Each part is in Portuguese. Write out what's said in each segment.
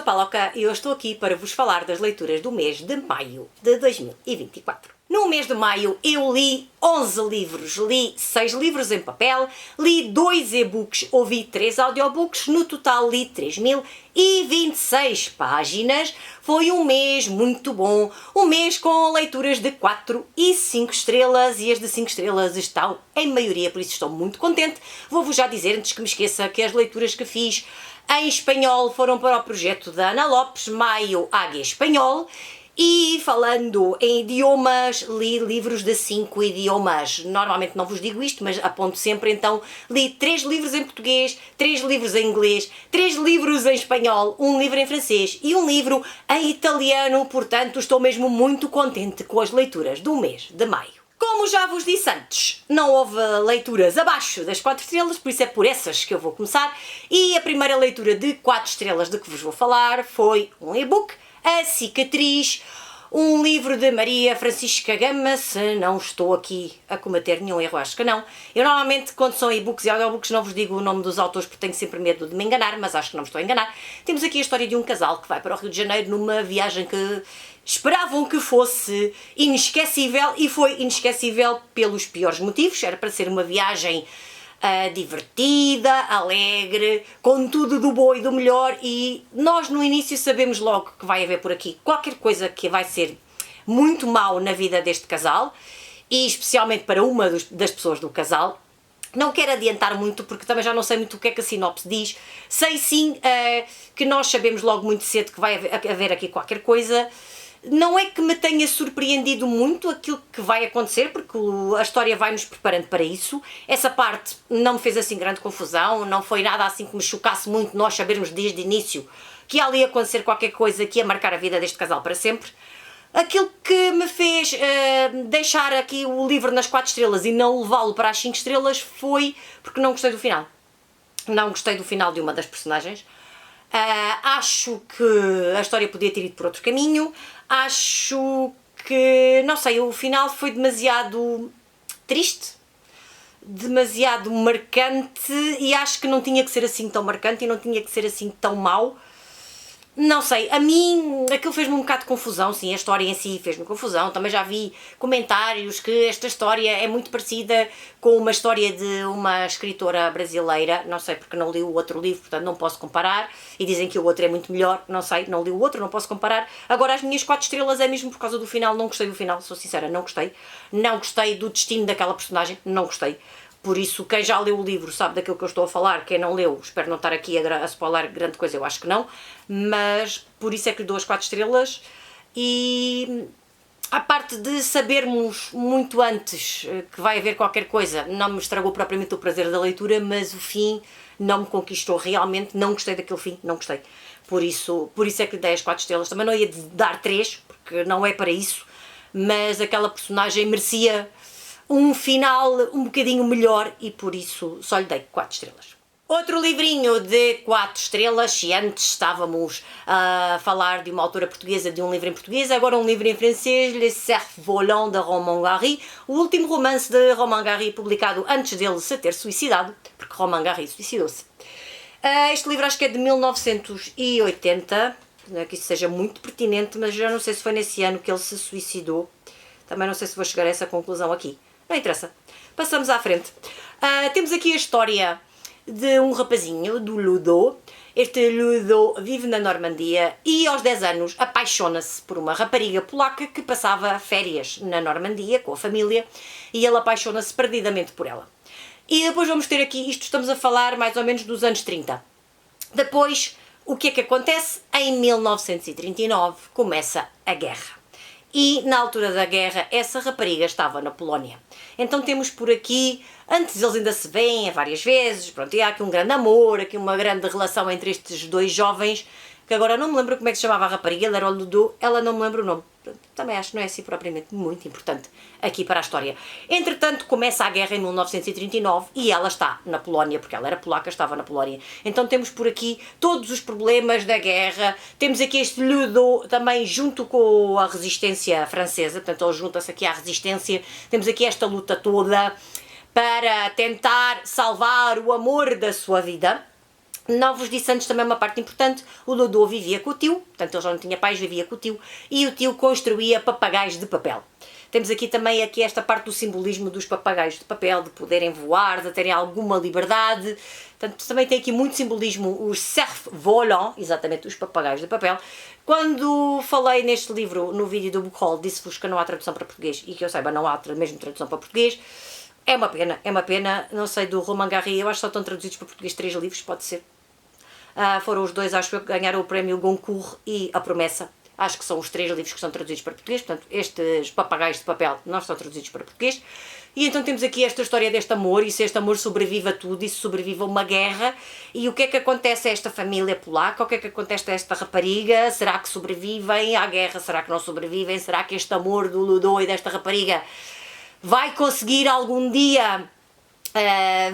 Paloca e eu estou aqui para vos falar das leituras do mês de maio de 2024. No mês de maio eu li 11 livros, li 6 livros em papel, li 2 e-books, ouvi 3 audiobooks, no total li 3026 páginas. Foi um mês muito bom, um mês com leituras de 4 e 5 estrelas e as de 5 estrelas estão em maioria, por isso estou muito contente. Vou-vos já dizer, antes que me esqueça, que as leituras que fiz em espanhol foram para o projeto da Ana Lopes, Maio AG Espanhol. E falando em idiomas, li livros de 5 idiomas. Normalmente não vos digo isto, mas aponto sempre, então li 3 livros em português, 3 livros em inglês, 3 livros em espanhol, 1 livro em francês e 1 livro em italiano. Portanto, estou mesmo muito contente com as leituras do mês de maio. Como já vos disse antes, não houve leituras abaixo das 4 estrelas, por isso é por essas que eu vou começar. E a primeira leitura de 4 estrelas de que vos vou falar foi um e-book, A Cicatriz, um livro de Maria Francisca Gama, se não estou aqui a cometer nenhum erro, acho que não. Eu normalmente, quando são e-books e audiobooks, não vos digo o nome dos autores porque tenho sempre medo de me enganar, mas acho que não me estou a enganar. Temos aqui a história de um casal que vai para o Rio de Janeiro numa viagem que esperavam que fosse inesquecível e foi inesquecível pelos piores motivos. Era para ser uma viagem divertida, alegre, com tudo do bom e do melhor, e nós no início sabemos logo que vai haver por aqui qualquer coisa que vai ser muito mau na vida deste casal, e especialmente para uma das pessoas do casal. Não quero adiantar muito porque também já não sei muito o que é que a sinopse diz. Sei sim que nós sabemos logo muito cedo que vai haver aqui qualquer coisa. Não é que me tenha surpreendido muito aquilo que vai acontecer, porque a história vai-nos preparando para isso. Essa parte não me fez assim grande confusão, não foi nada assim que me chocasse muito nós sabermos desde o início que ia ali acontecer qualquer coisa que ia marcar a vida deste casal para sempre. Aquilo que me fez deixar aqui o livro nas 4 estrelas e não levá-lo para as 5 estrelas foi porque não gostei do final. Não gostei do final de uma das personagens. Acho que a história podia ter ido por outro caminho. Acho que, não sei, o final foi demasiado triste, demasiado marcante, e acho que não tinha que ser assim tão marcante e não tinha que ser assim tão mau. Não sei, a mim aquilo fez-me um bocado de confusão, sim, a história em si fez-me confusão. Também já vi comentários que esta história é muito parecida com uma história de uma escritora brasileira, não sei porque não li o outro livro, portanto não posso comparar, e dizem que o outro é muito melhor, não sei, não li o outro, não posso comparar. Agora as minhas 4 estrelas é mesmo por causa do final, não gostei do final, sou sincera, não gostei. Não gostei do destino daquela personagem, não gostei. Por isso, quem já leu o livro sabe daquilo que eu estou a falar, quem não leu, espero não estar aqui a spoiler grande coisa, eu acho que não, mas por isso é que lhe dou as 4 estrelas. E a parte de sabermos muito antes que vai haver qualquer coisa, não me estragou propriamente o prazer da leitura, mas o fim não me conquistou realmente, não gostei daquele fim, não gostei. Por isso é que lhe dei as 4 estrelas, também não ia dar 3, porque não é para isso, mas aquela personagem merecia um final um bocadinho melhor e por isso só lhe dei 4 estrelas. Outro livrinho de 4 estrelas, se antes estávamos a falar de uma autora portuguesa, de um livro em português, agora um livro em francês, Les Cerfs-Volants de Romain Gary, o último romance de Romain Gary publicado antes dele se ter suicidado, porque Romain Gary suicidou-se. Este livro acho que é de 1980, não é que isso seja muito pertinente, mas já não sei se foi nesse ano que ele se suicidou, também não sei se vou chegar a essa conclusão aqui. Não interessa. Passamos à frente. Temos aqui a história de um rapazinho, do Ludo. Este Ludo vive na Normandia e aos 10 anos apaixona-se por uma rapariga polaca que passava férias na Normandia com a família e ele apaixona-se perdidamente por ela. E depois vamos ter aqui, isto estamos a falar mais ou menos dos anos 30. Depois, o que é que acontece? Em 1939 começa a guerra. E na altura da guerra essa rapariga estava na Polónia. Então temos por aqui, antes eles ainda se veem várias vezes, pronto, e há aqui um grande amor, aqui uma grande relação entre estes dois jovens, que agora não me lembro como é que se chamava a rapariga, ele era o Ludo, ela não me lembra o nome. Também acho que não é assim propriamente muito importante aqui para a história. Entretanto, começa a guerra em 1939 e ela está na Polónia, porque ela era polaca, estava na Polónia. Então temos por aqui todos os problemas da guerra, temos aqui este Ludo também junto com a resistência francesa, portanto ele junta-se aqui à resistência, temos aqui esta luta toda para tentar salvar o amor da sua vida. Não vos disse antes também uma parte importante, o Lodô vivia com o tio, portanto ele já não tinha pais, vivia com o tio, e o tio construía papagaios de papel. Temos aqui também esta parte do simbolismo dos papagaios de papel, de poderem voar, de terem alguma liberdade. Portanto, também tem aqui muito simbolismo, os cerfs-volants, exatamente, os papagaios de papel. Quando falei neste livro, no vídeo do Book Haul, disse-vos que não há tradução para português, e que eu saiba, não há mesmo tradução para português. É uma pena, não sei, do Romain Gary, eu acho que só estão traduzidos para português 3 livros, pode ser. Foram os dois, acho que ganharam o prémio Goncourt e A Promessa. Acho que são os 3 livros que estão traduzidos para português, portanto, estes papagaios de papel não estão traduzidos para português. E então temos aqui esta história deste amor, e se este amor sobrevive a tudo, e se sobrevive a uma guerra, e o que é que acontece a esta família polaca, o que é que acontece a esta rapariga, será que sobrevivem à guerra, será que não sobrevivem, será que este amor do Lodô e desta rapariga vai conseguir algum dia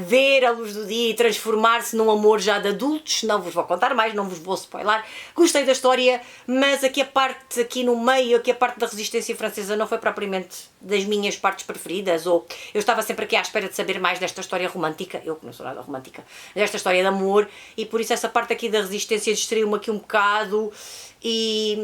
ver a luz do dia e transformar-se num amor já de adultos? Não vos vou contar mais, não vos vou spoiler. Gostei da história, mas aqui a parte, aqui no meio, aqui a parte da resistência francesa não foi propriamente das minhas partes preferidas, ou eu estava sempre aqui à espera de saber mais desta história romântica, eu que não sou nada romântica, desta história de amor, e por isso essa parte aqui da resistência distraiu-me aqui um bocado, e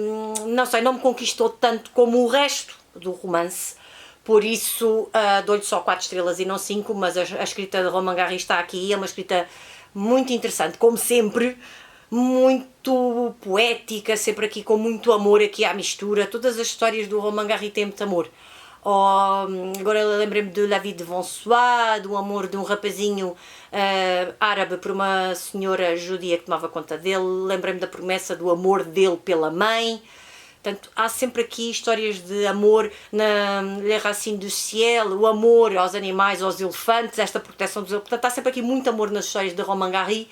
não sei, não me conquistou tanto como o resto do romance. Por isso, dou-lhe só 4 estrelas e não 5, mas a escrita de Romain Gary está aqui, é uma escrita muito interessante, como sempre, muito poética, sempre aqui com muito amor aqui à mistura. Todas as histórias do Romain Gary têm muito amor. Agora lembrei-me de La Vie de François, do amor de um rapazinho árabe por uma senhora judia que tomava conta dele, lembrei-me da promessa do amor dele pela mãe. Portanto, há sempre aqui histórias de amor na Les Racines du Ciel, o amor aos animais, aos elefantes, esta proteção dos elefantes. Portanto, há sempre aqui muito amor nas histórias de Romain Gary,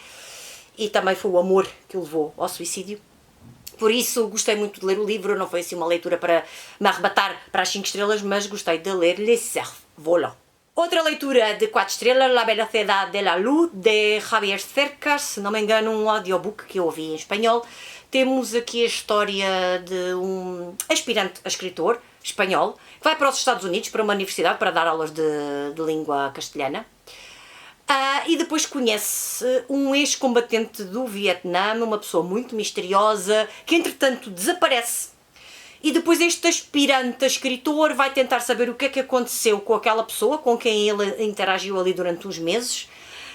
e também foi o amor que o levou ao suicídio. Por isso, gostei muito de ler o livro, não foi assim uma leitura para me arrebatar para as 5 estrelas, mas gostei de ler Les Cerfs-Volants. Outra leitura de 4 estrelas, La Velocidad de la Luz, de Javier Cercas, se não me engano, um audiobook que eu ouvi em espanhol. Temos aqui a história de um aspirante a escritor espanhol que vai para os Estados Unidos, para uma universidade, para dar aulas de língua castelhana. E depois conhece um ex-combatente do Vietnã, uma pessoa muito misteriosa, que entretanto desaparece. E depois este aspirante a escritor vai tentar saber o que é que aconteceu com aquela pessoa com quem ele interagiu ali durante uns meses.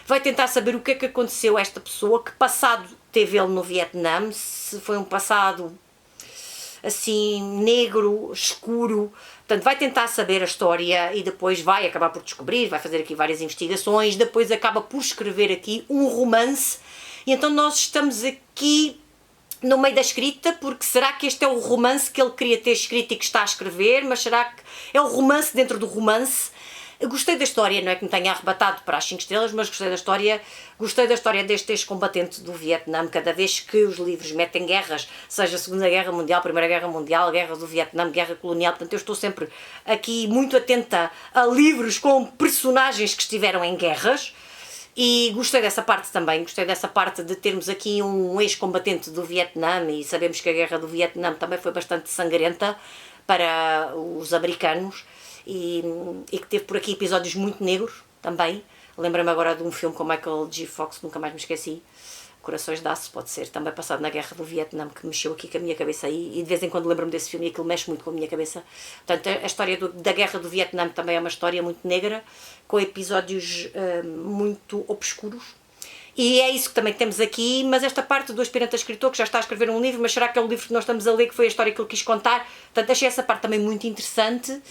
Vai tentar saber o que é que aconteceu a esta pessoa, que passado teve ele no Vietnã, se foi um passado assim negro, escuro. Portanto, vai tentar saber a história e depois vai acabar por descobrir, vai fazer aqui várias investigações, depois acaba por escrever aqui um romance. E então nós estamos aqui no meio da escrita, porque será que este é o romance que ele queria ter escrito e que está a escrever, mas será que é o romance dentro do romance? Eu gostei da história, não é que me tenha arrebatado para as 5 estrelas, mas gostei da história deste ex-combatente do Vietnã. Cada vez que os livros metem guerras, seja a Segunda Guerra Mundial, Primeira Guerra Mundial, Guerra do Vietnã, Guerra Colonial, portanto eu estou sempre aqui muito atenta a livros com personagens que estiveram em guerras. E gostei dessa parte também, gostei dessa parte de termos aqui um ex-combatente do Vietnã, e sabemos que a Guerra do Vietnã também foi bastante sangrenta para os americanos, e que teve por aqui episódios muito negros também. Lembro-me agora de um filme com Michael J. Fox, nunca mais me esqueci, Corações de Aço, pode ser, também passado na Guerra do Vietnã, que mexeu aqui com a minha cabeça, e de vez em quando lembro-me desse filme e aquilo mexe muito com a minha cabeça. Portanto, a história da Guerra do Vietnã também é uma história muito negra, com episódios muito obscuros. E é isso que também temos aqui, mas esta parte do aspirante a escritor, que já está a escrever um livro, mas será que é o livro que nós estamos a ler, que foi a história que ele quis contar? Portanto, achei essa parte também muito interessante.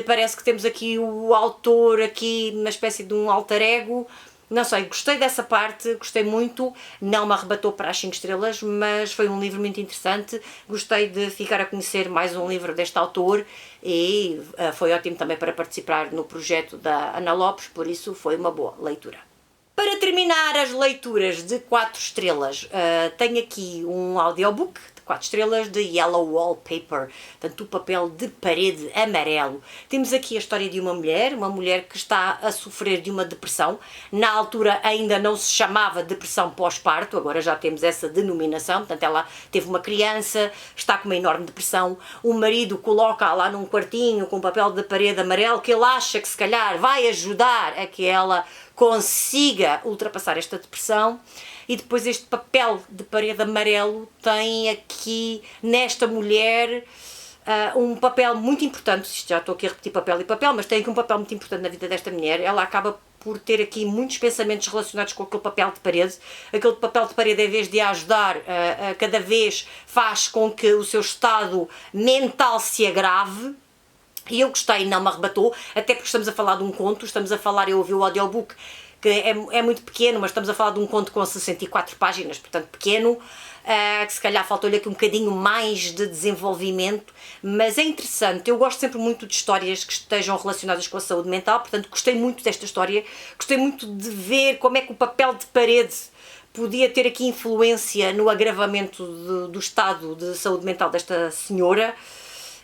Parece que temos aqui o autor, aqui uma espécie de um alter ego. Não sei, gostei dessa parte, gostei muito, não me arrebatou para as 5 estrelas, mas foi um livro muito interessante. Gostei de ficar a conhecer mais um livro deste autor, e foi ótimo também para participar no projeto da Ana Lopes, por isso foi uma boa leitura. Para terminar as leituras de 4 estrelas, tenho aqui um audiobook de 4 estrelas de Yellow Wallpaper, portanto o papel de parede amarelo. Temos aqui a história de uma mulher que está a sofrer de uma depressão. Na altura ainda não se chamava depressão pós-parto, agora já temos essa denominação. Portanto, ela teve uma criança, está com uma enorme depressão, o marido coloca-a lá num quartinho com um papel de parede amarelo que ele acha que se calhar vai ajudar a que ela consiga ultrapassar esta depressão, e depois este papel de parede amarelo tem aqui nesta mulher um papel muito importante. Já estou aqui a repetir papel e papel, mas tem aqui um papel muito importante na vida desta mulher. Ela acaba por ter aqui muitos pensamentos relacionados com aquele papel de parede. Aquele papel de parede, em vez de a ajudar, cada vez faz com que o seu estado mental se agrave. E eu gostei, não me arrebatou, até porque estamos a falar de um conto, eu ouvi o audiobook, que é muito pequeno, mas estamos a falar de um conto com 64 páginas, portanto pequeno, que se calhar faltou-lhe aqui um bocadinho mais de desenvolvimento, mas é interessante. Eu gosto sempre muito de histórias que estejam relacionadas com a saúde mental, portanto gostei muito desta história, gostei muito de ver como é que o papel de parede podia ter aqui influência no agravamento do estado de saúde mental desta senhora.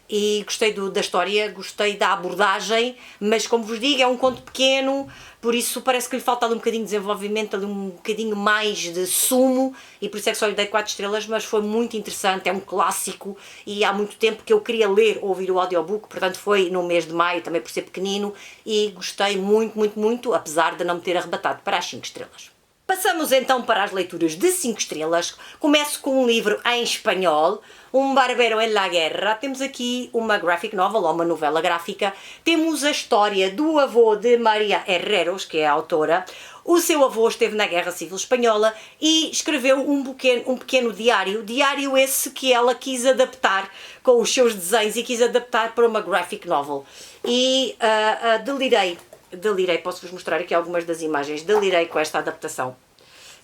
E gostei da história, gostei da abordagem, mas como vos digo, é um conto pequeno, por isso parece que lhe falta ali um bocadinho de desenvolvimento, ali um bocadinho mais de sumo, e por isso é que só lhe dei 4 estrelas, mas foi muito interessante, é um clássico, e há muito tempo que eu queria ler ou ouvir o audiobook, portanto foi no mês de maio, também por ser pequenino, e gostei muito, muito, muito, apesar de não me ter arrebatado para as 5 estrelas. Passamos então para as leituras de 5 estrelas. Começo com um livro em espanhol, Um Barbero en la Guerra. Temos aqui uma graphic novel, ou uma novela gráfica. Temos a história do avô de Maria Herreros, que é a autora. O seu avô esteve na Guerra Civil Espanhola e escreveu um pequeno diário esse que ela quis adaptar com os seus desenhos e quis adaptar para uma graphic novel. E delirei, posso-vos mostrar aqui algumas das imagens, delirei com esta adaptação.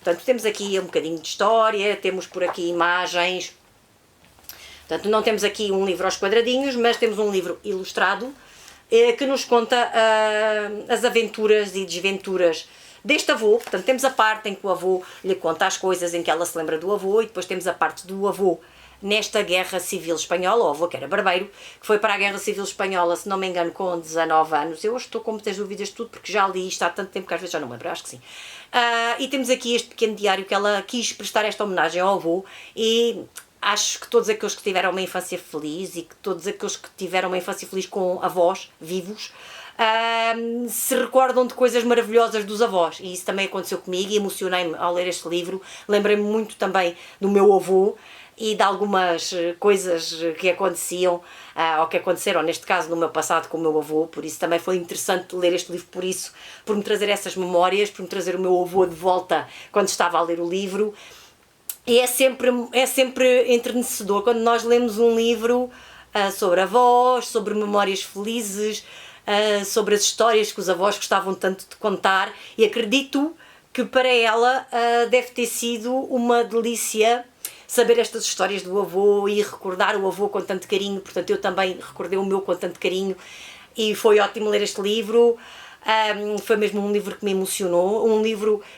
Portanto, temos aqui um bocadinho de história, temos por aqui imagens. Portanto, não temos aqui um livro aos quadradinhos, mas temos um livro ilustrado que nos conta as aventuras e desventuras deste avô. Portanto, temos a parte em que o avô lhe conta as coisas, em que ela se lembra do avô, e depois temos a parte do avô nesta Guerra Civil Espanhola, o avô que era barbeiro, que foi para a Guerra Civil Espanhola, se não me engano, com 19 anos. Eu hoje estou com muitas dúvidas de tudo, porque já li isto há tanto tempo que às vezes já não me lembro, acho que sim. E temos aqui este pequeno diário que ela quis prestar esta homenagem ao avô, e acho que todos aqueles que tiveram uma infância feliz e que todos aqueles que tiveram uma infância feliz com avós vivos, se recordam de coisas maravilhosas dos avós, e isso também aconteceu comigo e emocionei-me ao ler este livro. Lembrei-me muito também do meu avô e de algumas coisas que aconteciam, ou que aconteceram, neste caso, no meu passado com o meu avô, por isso também foi interessante ler este livro, por me trazer essas memórias, por me trazer o meu avô de volta quando estava a ler o livro. E é sempre enternecedor quando nós lemos um livro sobre avós, sobre memórias felizes, sobre as histórias que os avós gostavam tanto de contar, e acredito que para ela deve ter sido uma delícia saber estas histórias do avô e recordar o avô com tanto carinho. Portanto, eu também recordei o meu com tanto carinho e foi ótimo ler este livro. Foi mesmo um livro que me emocionou,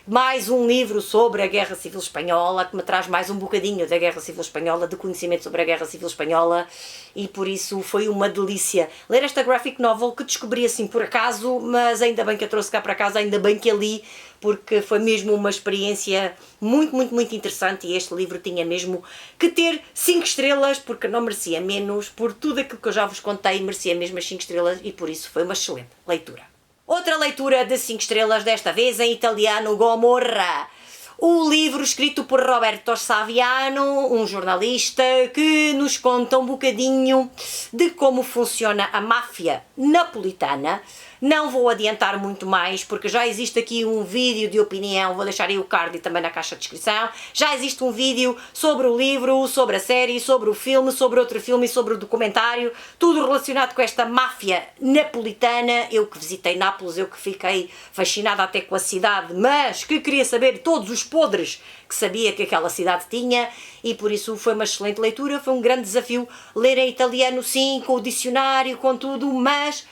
mais um livro sobre a Guerra Civil Espanhola, que me traz mais um bocadinho da Guerra Civil Espanhola, de conhecimento sobre a Guerra Civil Espanhola, e por isso foi uma delícia ler esta graphic novel, que descobri assim por acaso, mas ainda bem que a trouxe cá para casa, ainda bem que a li, porque foi mesmo uma experiência muito, muito, muito interessante, e este livro tinha mesmo que ter 5 estrelas, porque não merecia menos, por tudo aquilo que eu já vos contei, merecia mesmo as 5 estrelas, e por isso foi uma excelente leitura. Outra leitura de 5 estrelas, desta vez em italiano, Gomorra. O livro escrito por Roberto Saviano, um jornalista que nos conta um bocadinho de como funciona a máfia napolitana. Não vou adiantar muito mais, porque já existe aqui um vídeo de opinião, vou deixar aí o card e também na caixa de descrição. Já existe um vídeo sobre o livro, sobre a série, sobre o filme, sobre outro filme e sobre o documentário, tudo relacionado com esta máfia napolitana. Eu que visitei Nápoles, eu que fiquei fascinada até com a cidade, mas que queria saber todos os podres que sabia que aquela cidade tinha, e por isso foi uma excelente leitura. Foi um grande desafio ler em italiano, sim, com o dicionário, com tudo, mas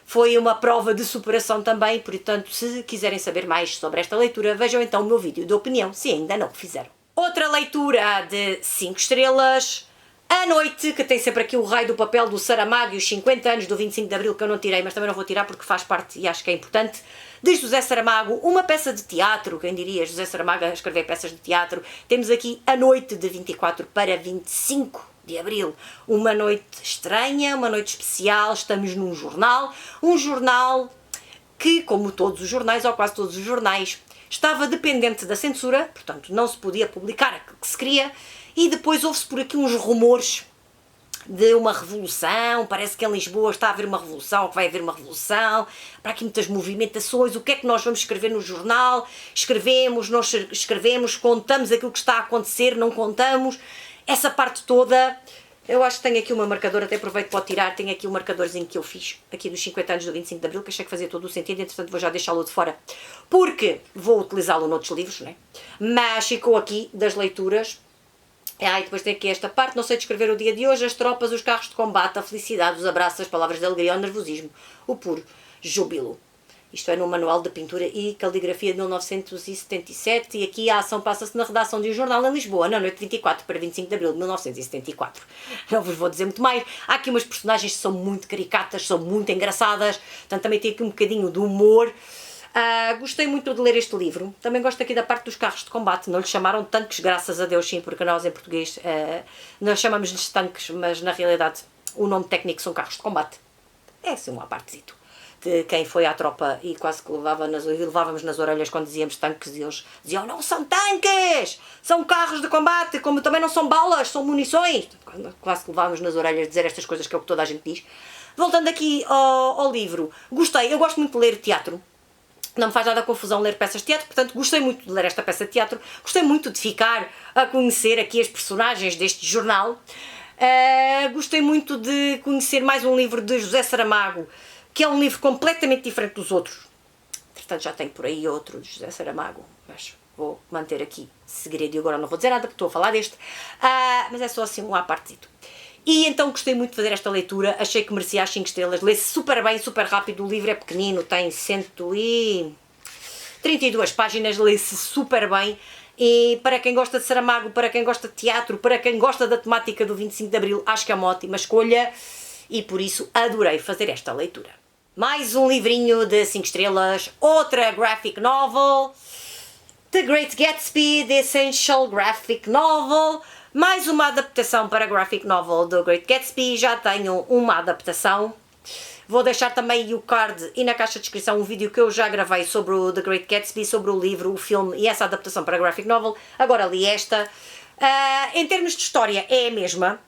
foi uma prova de superação também. Portanto, se quiserem saber mais sobre esta leitura, vejam então o meu vídeo de opinião, se ainda não o fizeram. Outra leitura de 5 estrelas, A Noite, que tem sempre aqui o raio do papel do Saramago e os 50 anos do 25 de Abril, que eu não tirei, mas também não vou tirar porque faz parte e acho que é importante, de José Saramago, uma peça de teatro, quem diria, José Saramago a escrever peças de teatro. Temos aqui A Noite, de 24 para 25 de Abril, uma noite estranha, uma noite especial. Estamos um jornal que, como todos os jornais, ou quase todos os jornais, estava dependente da censura, portanto não se podia publicar aquilo que se queria, e depois houve-se por aqui uns rumores de uma revolução, parece que em Lisboa está a haver uma revolução, que vai haver uma revolução, para aqui muitas movimentações, o que é que nós vamos escrever no jornal, nós escrevemos, contamos aquilo que está a acontecer, não contamos, essa parte toda. Eu acho que tenho aqui uma marcadora, até aproveito para tirar, tenho aqui um marcadorzinho que eu fiz, aqui dos 50 anos do 25 de Abril, que achei que fazia todo o sentido, entretanto vou já deixá-lo de fora, porque vou utilizá-lo noutros livros, né? Mas ficou aqui das leituras. E depois tem aqui esta parte, não sei descrever o dia de hoje, as tropas, os carros de combate, a felicidade, os abraços, as palavras de alegria, o nervosismo, o puro júbilo. Isto é no Manual de Pintura e Caligrafia de 1977, e aqui a ação passa-se na redação de um jornal em Lisboa, na noite de 24 para 25 de abril de 1974. Não vos vou dizer muito mais. Há aqui umas personagens que são muito caricatas, são muito engraçadas, portanto também tem aqui um bocadinho de humor. Gostei muito de ler este livro. Também gosto aqui da parte dos carros de combate. Não lhes chamaram tanques, graças a Deus, sim, porque nós em português nós chamamos-lhes tanques, mas na realidade o nome técnico são carros de combate. É assim uma partezito de quem foi à tropa e quase que levávamos nas orelhas quando dizíamos tanques, e eles diziam: não são tanques, são carros de combate, como também não são balas, são munições. Quase que levávamos nas orelhas dizer estas coisas, que é o que toda a gente diz. Voltando aqui ao livro, gostei, eu gosto muito de ler teatro. Não me faz nada confusão ler peças de teatro, portanto gostei muito de ler esta peça de teatro, gostei muito de ficar a conhecer aqui as personagens deste jornal, gostei muito de conhecer mais um livro de José Saramago, que é um livro completamente diferente dos outros. Portanto já tenho por aí outro de José Saramago, mas vou manter aqui segredo e agora não vou dizer nada porque estou a falar deste, mas é só assim um à partezito. E então gostei muito de fazer esta leitura, achei que merecia as 5 estrelas, lê-se super bem, super rápido, o livro é pequenino, tem 132 páginas, lê-se super bem, e para quem gosta de Saramago, para quem gosta de teatro, para quem gosta da temática do 25 de Abril, acho que é uma ótima escolha, e por isso adorei fazer esta leitura. Mais um livrinho de 5 estrelas, outra graphic novel, The Great Gatsby, The Essential Graphic Novel. Mais uma adaptação para graphic novel do Great Gatsby, já tenho uma adaptação. Vou deixar também o card e na caixa de descrição um vídeo que eu já gravei sobre o The Great Gatsby, sobre o livro, o filme e essa adaptação para graphic novel. Agora li esta. Em termos de história é a mesma.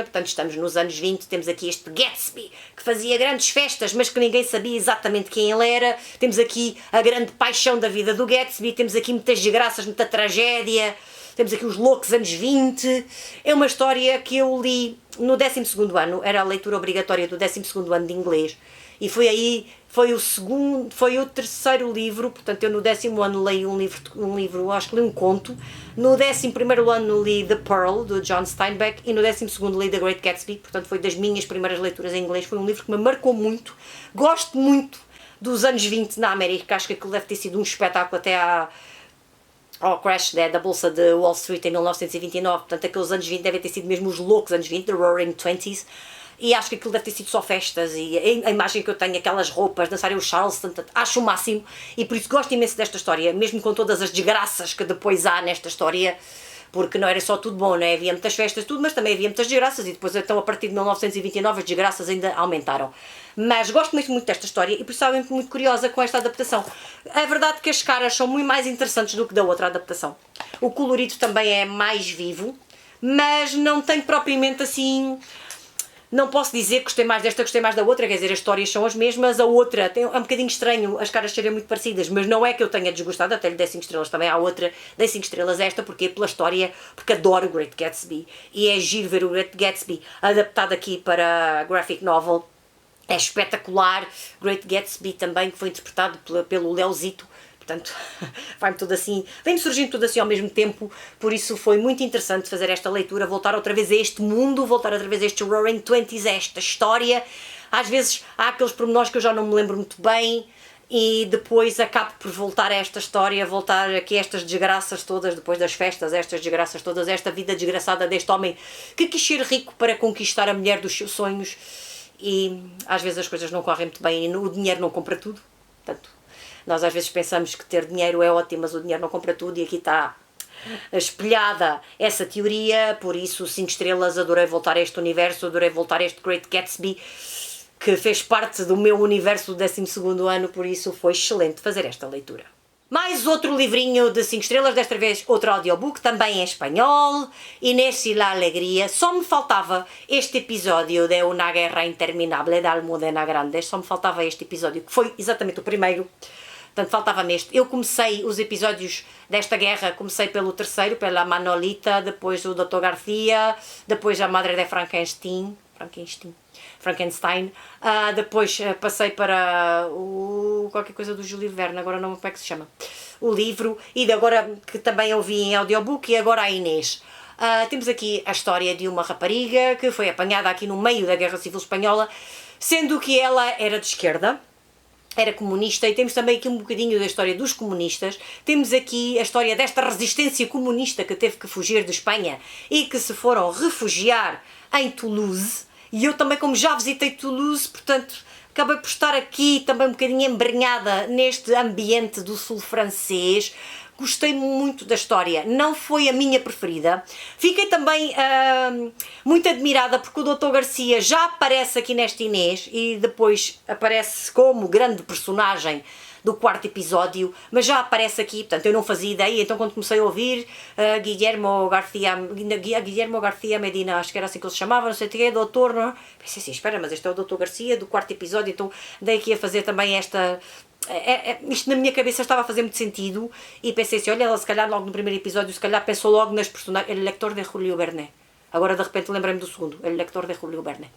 Portanto estamos nos anos 20, temos aqui este Gatsby, que fazia grandes festas, mas que ninguém sabia exatamente quem ele era. Temos aqui a grande paixão da vida do Gatsby, temos aqui muitas desgraças, muita tragédia. Temos aqui os loucos anos 20, é uma história que eu li no 12º ano, era a leitura obrigatória do 12º ano de inglês, e foi o terceiro livro, portanto eu no 10º ano li um livro, acho que li um conto, no 11º ano li The Pearl, do John Steinbeck, e no 12º li The Great Gatsby, portanto foi das minhas primeiras leituras em inglês, foi um livro que me marcou muito, gosto muito dos anos 20 na América, acho que aquilo deve ter sido um espetáculo até ao crash da Bolsa de Wall Street em 1929, portanto aqueles anos 20 devem ter sido mesmo os loucos anos 20, the Roaring Twenties, e acho que aquilo deve ter sido só festas, e a imagem que eu tenho, aquelas roupas, dançarem o Charleston, acho o máximo, e por isso gosto imenso desta história, mesmo com todas as desgraças que depois há nesta história, porque não era só tudo bom, não é? Havia muitas festas, tudo, mas também havia muitas desgraças, e depois então a partir de 1929 as desgraças ainda aumentaram. Mas gosto muito desta história e por isso estava muito curiosa com esta adaptação. É verdade que as caras são muito mais interessantes do que da outra adaptação. O colorido também é mais vivo, mas não tem propriamente assim... Não posso dizer que gostei mais desta, gostei mais da outra, quer dizer, as histórias são as mesmas, a outra é um bocadinho estranho as caras serem muito parecidas, mas não é que eu tenha desgostado, até lhe dei 5 estrelas também, há outra, dei 5 estrelas a esta, porque pela história, porque adoro o Great Gatsby, e é giro ver o Great Gatsby adaptado aqui para graphic novel, é espetacular. Great Gatsby também, que foi interpretado pelo Leozito, portanto, vai-me tudo assim, vem-me surgindo tudo assim ao mesmo tempo, por isso foi muito interessante fazer esta leitura, voltar outra vez a este mundo, voltar outra vez a este Roaring Twenties, a esta história. Às vezes há aqueles pormenores que eu já não me lembro muito bem e depois acabo por voltar a esta história, voltar aqui a estas desgraças todas, depois das festas, estas desgraças todas, esta vida desgraçada deste homem que quis ser rico para conquistar a mulher dos seus sonhos e às vezes as coisas não correm muito bem e o dinheiro não compra tudo, portanto, nós às vezes pensamos que ter dinheiro é ótimo, mas o dinheiro não compra tudo e aqui está espelhada essa teoria, por isso 5 estrelas, adorei voltar a este universo, adorei voltar a este Great Gatsby, que fez parte do meu universo do 12º ano, por isso foi excelente fazer esta leitura. Mais outro livrinho de 5 estrelas, desta vez outro audiobook, também em espanhol, Inés y la Alegría. Só me faltava este episódio de Una Guerra Interminable, da Almudena Grandes, só me faltava este episódio, que foi exatamente o primeiro, portanto faltava-me este. Eu comecei os episódios desta guerra, comecei pelo terceiro, pela Manolita, depois o Dr. Garcia, depois a Madre de Frankenstein, depois passei para o qualquer coisa do Júlio Verne, agora não me como é que se chama, o livro, e agora que também ouvi em audiobook, e agora a Inês. Temos aqui a história de uma rapariga que foi apanhada aqui no meio da Guerra Civil Espanhola, sendo que ela era de esquerda, era comunista, e temos também aqui um bocadinho da história dos comunistas. Temos aqui a história desta resistência comunista que teve que fugir de Espanha e que se foram refugiar em Toulouse. E eu também, como já visitei Toulouse, portanto, acabei por estar aqui também um bocadinho embrenhada neste ambiente do sul francês. Gostei muito da história, não foi a minha preferida. Fiquei também muito admirada porque o Dr. Garcia já aparece aqui nesta Inês e depois aparece como grande personagem do quarto episódio, mas já aparece aqui, portanto eu não fazia ideia, então quando comecei a ouvir Guillermo Garcia Medina, acho que era assim que ele se chamava, não sei o que, doutor, não? Pensei assim, espera, mas este é o Dr. Garcia do quarto episódio, então dei aqui a fazer também esta... isto na minha cabeça estava a fazer muito sentido e pensei assim, olha, ela se calhar logo no primeiro episódio, se calhar pensou logo nas personagens, ele lector de Julio Verne. Agora de repente lembrei-me do segundo, ele lector de Julio Verne.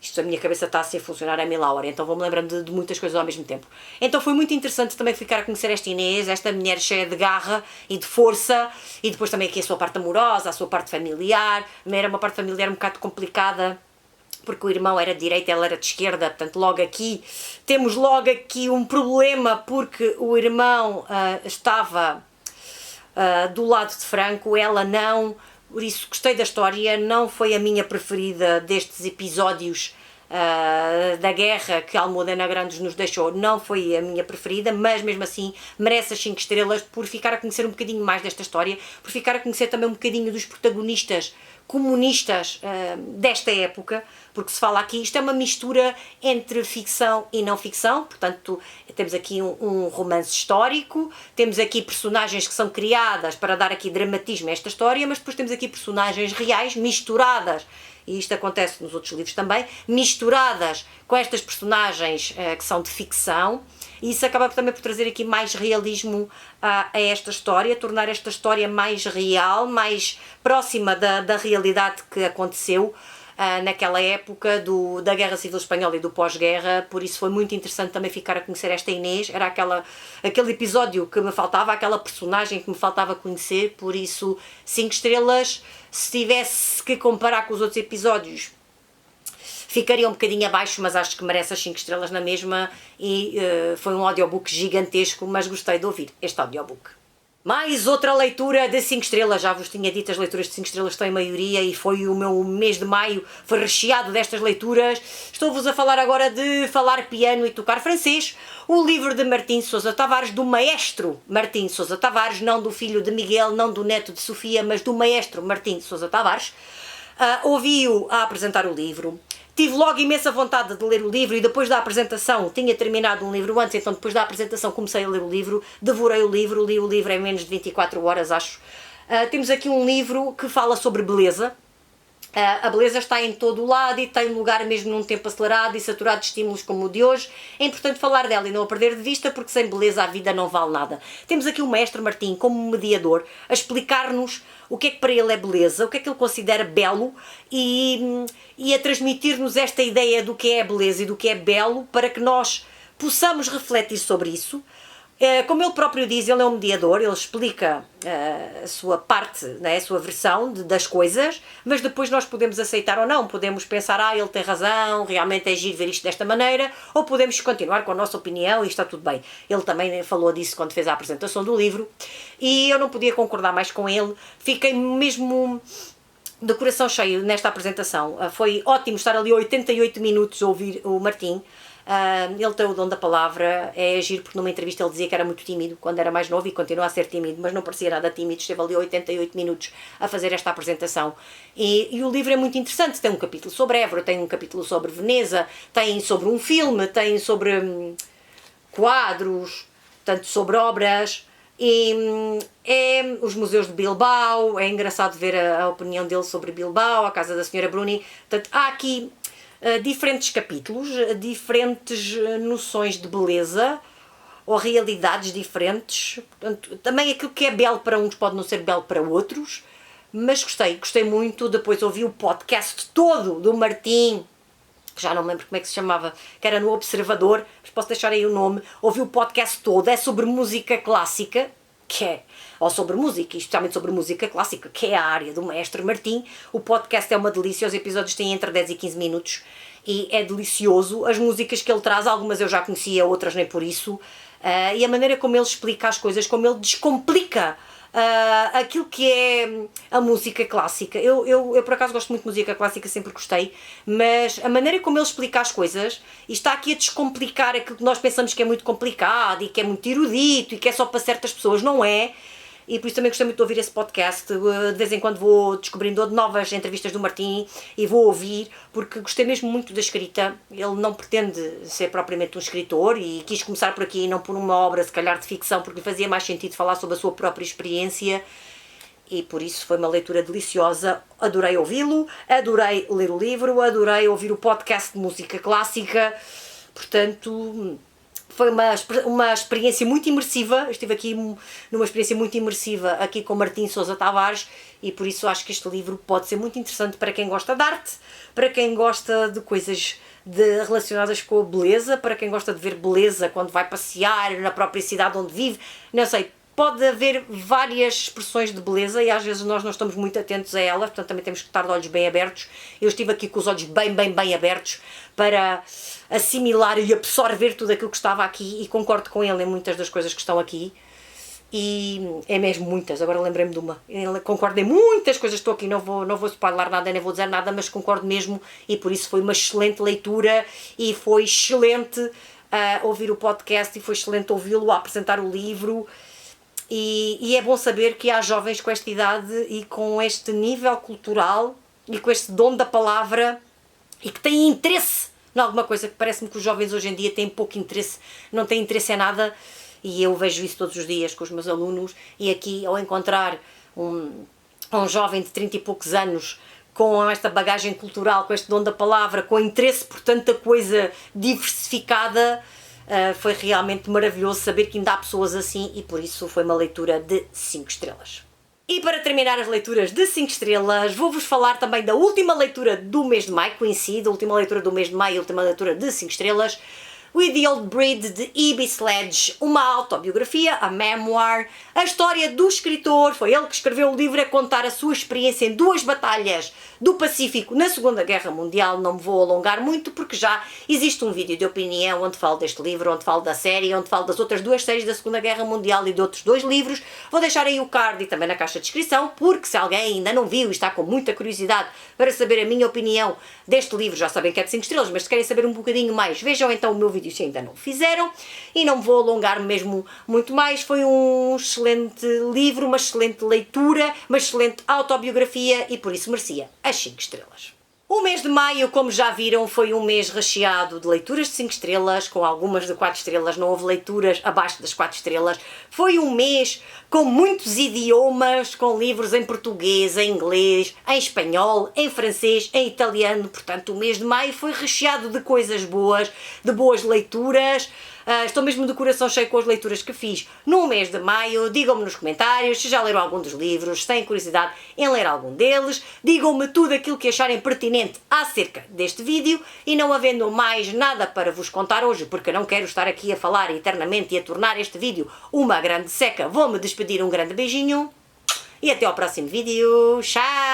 Isto, a minha cabeça está assim a funcionar a mil a hora, então vou-me lembrando de muitas coisas ao mesmo tempo. Então foi muito interessante também ficar a conhecer esta Inês, esta mulher cheia de garra e de força, e depois também aqui a sua parte amorosa, a sua parte familiar. Era uma parte familiar um bocado complicada, porque o irmão era de direita, ela era de esquerda, portanto logo aqui, temos logo aqui um problema, porque o irmão estava do lado de Franco, ela não. Por isso gostei da história, não foi a minha preferida destes episódios da guerra que Almudena Grandes nos deixou, não foi a minha preferida, mas mesmo assim merece as 5 estrelas por ficar a conhecer um bocadinho mais desta história, por ficar a conhecer também um bocadinho dos protagonistas comunistas desta época, porque se fala aqui, isto é uma mistura entre ficção e não ficção, portanto temos aqui um romance histórico, temos aqui personagens que são criadas para dar aqui dramatismo a esta história, mas depois temos aqui personagens reais misturadas, e isto acontece nos outros livros também, misturadas com estas personagens que são de ficção, e isso acaba também por trazer aqui mais realismo a esta história, tornar esta história mais real, mais próxima da realidade que aconteceu naquela época da Guerra Civil Espanhola e do pós-guerra. Por isso foi muito interessante também ficar a conhecer esta Inês, era aquele episódio que me faltava, aquela personagem que me faltava conhecer, por isso 5 estrelas. Se tivesse que comparar com os outros episódios, ficaria um bocadinho abaixo, mas acho que merece as 5 estrelas na mesma, e foi um audiobook gigantesco, mas gostei de ouvir este audiobook. Mais outra leitura de 5 estrelas, já vos tinha dito, as leituras de 5 estrelas têm maioria e foi o meu mês de maio, foi recheado destas leituras. Estou-vos a falar agora de Falar Piano e Tocar Francês, o livro de Martim Sousa Tavares, do maestro Martim Sousa Tavares, não do filho de Miguel, não do neto de Sofia, mas do maestro Martim Sousa Tavares. Ouvi-o a apresentar o livro. Tive logo imensa vontade de ler o livro e depois da apresentação, tinha terminado um livro antes, então depois da apresentação comecei a ler o livro, devorei o livro, li o livro em menos de 24 horas, acho. Temos aqui um livro que fala sobre beleza. A beleza está em todo o lado e tem lugar mesmo num tempo acelerado e saturado de estímulos como o de hoje. É importante falar dela e não a perder de vista, porque sem beleza a vida não vale nada. Temos aqui o mestre Martim como mediador a explicar-nos o que é que para ele é beleza, o que é que ele considera belo e a transmitir-nos esta ideia do que é beleza e do que é belo para que nós possamos refletir sobre isso. Como ele próprio diz, ele é um mediador, ele explica a sua parte, né, a sua versão das coisas, mas depois nós podemos aceitar ou não, podemos pensar, ele tem razão, realmente é giro ver isto desta maneira, ou podemos continuar com a nossa opinião e está tudo bem. Ele também falou disso quando fez a apresentação do livro, e eu não podia concordar mais com ele, fiquei mesmo de coração cheio nesta apresentação. Foi ótimo estar ali 88 minutos a ouvir o Martim. Ele tem o dom da palavra, é agir, porque numa entrevista ele dizia que era muito tímido quando era mais novo e continua a ser tímido, mas não parecia nada tímido, esteve ali 88 minutos a fazer esta apresentação. E o livro é muito interessante, tem um capítulo sobre Évora, tem um capítulo sobre Veneza, tem sobre um filme, tem sobre quadros, portanto, sobre obras. E é os museus de Bilbao, é engraçado ver a opinião dele sobre Bilbao, a casa da senhora Bruni. Portanto, há aqui diferentes capítulos, diferentes noções de beleza ou realidades diferentes. Portanto, também aquilo que é belo para uns pode não ser belo para outros, mas gostei muito. Depois ouvi o podcast todo do Martim, que já não me lembro como é que se chamava, que era no Observador, mas posso deixar aí o nome. Ouvi o podcast todo, é sobre música clássica, ou sobre música, especialmente sobre música clássica, que é a área do Mestre Martim. O podcast é uma delícia, os episódios têm entre 10 e 15 minutos e é delicioso. As músicas que ele traz, algumas eu já conhecia, outras nem por isso, e a maneira como ele explica as coisas, como ele descomplica aquilo que é a música clássica. Eu por acaso gosto muito de música clássica, sempre gostei, mas a maneira como ele explica as coisas, e está aqui a descomplicar aquilo que nós pensamos que é muito complicado e que é muito erudito e que é só para certas pessoas, não é? E por isso também gostei muito de ouvir esse podcast. De vez em quando vou descobrindo novas entrevistas do Martim e vou ouvir, porque gostei mesmo muito da escrita. Ele não pretende ser propriamente um escritor e quis começar por aqui, não por uma obra se calhar de ficção, porque lhe fazia mais sentido falar sobre a sua própria experiência, e por isso foi uma leitura deliciosa. Adorei ouvi-lo, adorei ler o livro, adorei ouvir o podcast de música clássica. Portanto, foi uma experiência muito imersiva. Eu estive aqui numa experiência muito imersiva aqui com Martim Sousa Tavares, e por isso acho que este livro pode ser muito interessante para quem gosta de arte, para quem gosta de coisas relacionadas com a beleza, para quem gosta de ver beleza quando vai passear na própria cidade onde vive. Não sei, pode haver várias expressões de beleza e às vezes nós não estamos muito atentos a elas, portanto também temos que estar de olhos bem abertos. Eu estive aqui com os olhos bem abertos para assimilar e absorver tudo aquilo que estava aqui, e concordo com ele em muitas das coisas que estão aqui, e é mesmo muitas. Agora lembrei-me de uma, concordo em muitas coisas que estou aqui, não vou spoiler nada, nem vou dizer nada, mas concordo mesmo, e por isso foi uma excelente leitura, e foi excelente ouvir o podcast, e foi excelente ouvi-lo a apresentar o livro. E é bom saber que há jovens com esta idade e com este nível cultural e com este dom da palavra, e que têm interesse em alguma coisa, que parece-me que os jovens hoje em dia têm pouco interesse, não têm interesse em nada, e eu vejo isso todos os dias com os meus alunos. E aqui, ao encontrar um jovem de 30 e poucos anos com esta bagagem cultural, com este dom da palavra, com interesse por tanta coisa diversificada, foi realmente maravilhoso saber que ainda há pessoas assim, e por isso foi uma leitura de 5 estrelas. E para terminar as leituras de 5 estrelas, vou-vos falar também da última leitura do mês de maio, coincide, a última leitura do mês de maio e a última leitura de 5 estrelas, With the Old Breed, de E.B. Sledge, uma autobiografia, a memoir, a história do escritor. Foi ele que escreveu o livro a contar a sua experiência em 2 batalhas do Pacífico na Segunda Guerra Mundial. Não me vou alongar muito, porque já existe um vídeo de opinião onde falo deste livro, onde falo da série, onde falo das outras 2 séries da Segunda Guerra Mundial e de outros 2 livros. Vou deixar aí o card e também na caixa de descrição, porque se alguém ainda não viu e está com muita curiosidade para saber a minha opinião deste livro, já sabem que é de 5 estrelas, mas se querem saber um bocadinho mais, vejam então o meu vídeo se ainda não o fizeram, e não vou alongar mesmo muito mais. Foi um excelente livro, uma excelente leitura, uma excelente autobiografia, e por isso merecia as 5 estrelas. O mês de maio, como já viram, foi um mês recheado de leituras de 5 estrelas, com algumas de 4 estrelas, não houve leituras abaixo das 4 estrelas. Foi um mês com muitos idiomas, com livros em português, em inglês, em espanhol, em francês, em italiano. Portanto, o mês de maio foi recheado de coisas boas, de boas leituras. Estou mesmo de coração cheio com as leituras que fiz no mês de maio. Digam-me nos comentários se já leram algum dos livros, se têm curiosidade em ler algum deles. Digam-me tudo aquilo que acharem pertinente acerca deste vídeo, e não havendo mais nada para vos contar hoje, porque eu não quero estar aqui a falar eternamente e a tornar este vídeo uma grande seca, vou-me despedir. Um grande beijinho e até ao próximo vídeo. Tchau!